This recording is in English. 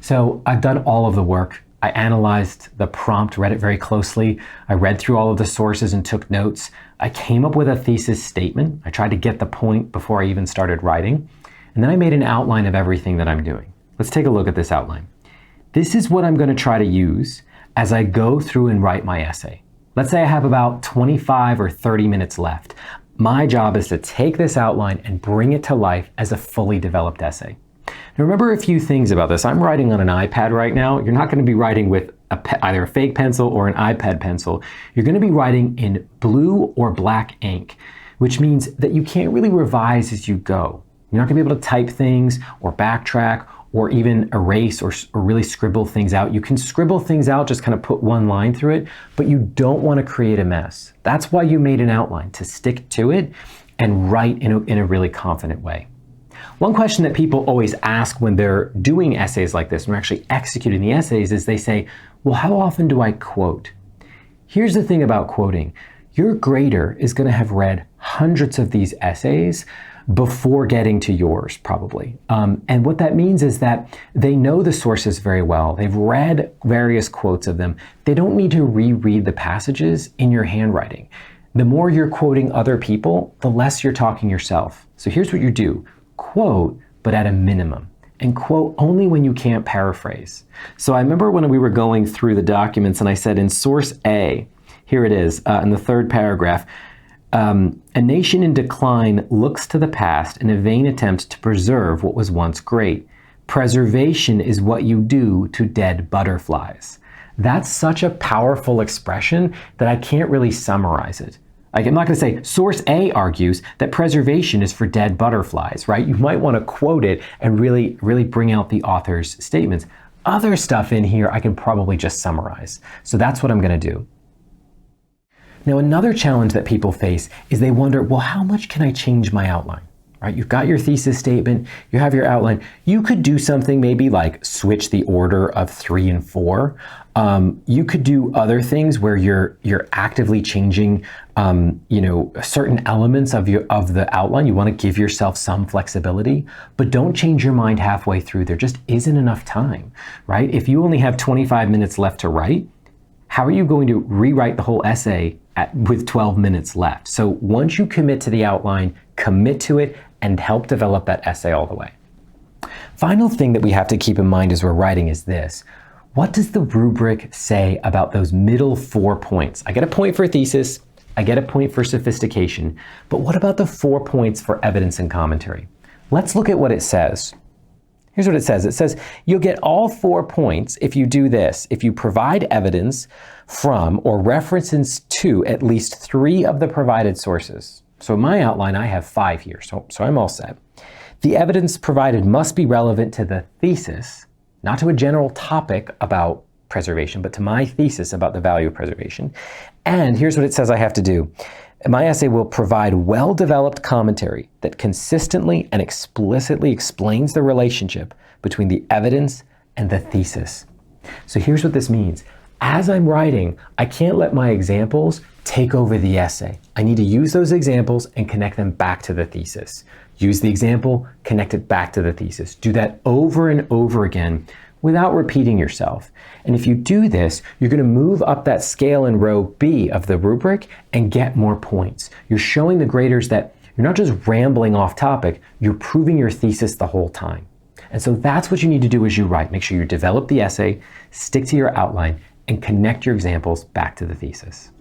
So I've done all of the work. I analyzed the prompt, read it very closely. I read through all of the sources and took notes. I came up with a thesis statement. I tried to get the point before I even started writing. And then I made an outline of everything that I'm doing. Let's take a look at this outline. This is what I'm going to try to use as I go through and write my essay. Let's say I have about 25 or 30 minutes left. My job is to take this outline and bring it to life as a fully developed essay. Now remember a few things about this. I'm writing on an iPad right now. You're not going to be writing with either a fake pencil or an iPad pencil. You're going to be writing in blue or black ink, which means that you can't really revise as you go. You're not going to be able to type things or backtrack or even erase or really scribble things out. You can scribble things out, just kind of put one line through it, but you don't want to create a mess. That's why you made an outline, to stick to it and write in a really confident way. One question that people always ask when they're doing essays like this, and we're actually executing the essays, is they say, well, how often do I quote? Here's the thing about quoting. Your grader is going to have read hundreds of these essays before getting to yours, probably. And what that means is that they know the sources very well. They've read various quotes of them. They don't need to reread the passages in your handwriting. The more you're quoting other people, the less you're talking yourself. So here's what you do. Quote, but at a minimum. And quote only when you can't paraphrase. So I remember when we were going through the documents and I said in source A, here it is, in the third paragraph, a nation in decline looks to the past in a vain attempt to preserve what was once great. Preservation is what you do to dead butterflies. That's such a powerful expression that I can't really summarize it. Like, I'm not going to say source A argues that preservation is for dead butterflies, right? You might want to quote it and really bring out the author's statements. Other stuff in here I can probably just summarize. So that's what I'm going to do. Now, another challenge that people face is they wonder, well, how much can I change my outline? Right? You've got your thesis statement, you have your outline. You could do something maybe like switch the order of 3 and 4. You could do other things where you're actively changing, certain elements of the outline. You want to give yourself some flexibility, but don't change your mind halfway through. There just isn't enough time, right? If you only have 25 minutes left to write, how are you going to rewrite the whole essay with 12 minutes left? So once you commit to the outline, commit to it and help develop that essay all the way. Final thing that we have to keep in mind as we're writing is this. What does the rubric say about those middle 4 points? I get a point for thesis, I get a point for sophistication, but what about the 4 points for evidence and commentary? Let's look at what it says. Here's what it says. It says, you'll get all 4 points if you do this, if you provide evidence from or references to at least 3 of the provided sources. So in my outline, I have 5 here, so I'm all set. The evidence provided must be relevant to the thesis, not to a general topic about preservation, but to my thesis about the value of preservation. And here's what it says I have to do. My essay will provide well-developed commentary that consistently and explicitly explains the relationship between the evidence and the thesis. So here's what this means. As I'm writing, I can't let my examples take over the essay. I need to use those examples and connect them back to the thesis. Use the example, connect it back to the thesis. Do that over and over again without repeating yourself. And if you do this, you're going to move up that scale in row B of the rubric and get more points. You're showing the graders that you're not just rambling off topic, you're proving your thesis the whole time. And so that's what you need to do as you write. Make sure you develop the essay, stick to your outline, and connect your examples back to the thesis.